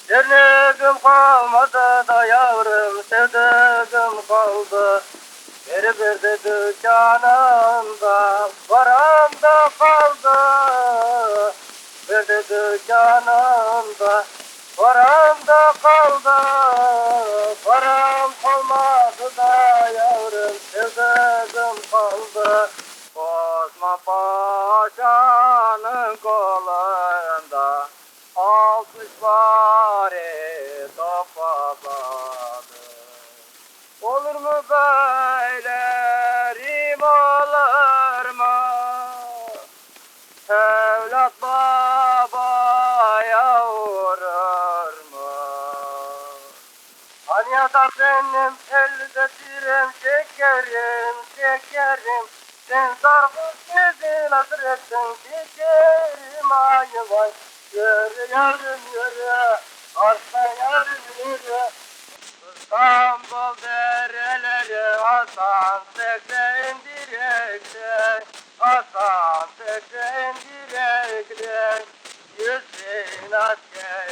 Sevdiğim kalmadı da yavrum, sevdiğim kaldı. Bir dedi canımda, param da kaldı. Bir dedi canımda, param da kaldı. Param kalmadı da yavrum, sevdiğim kaldı. Osman Paşa'nın kolunda 60 bari topladı. Olur mu böyle, rim olur mu? Evlat babaya vurur mu? Hani ya da benim elde direm şekerim, şekerim. Sen sarhoş dedin hasretin şekerim, ay vay. Yürü yavrum yürü, aslan yavrum yürü. İstanbul dereleri Hasan Tekre'nin direkler, Hasan Tekre'nin direkler. Yüzün asker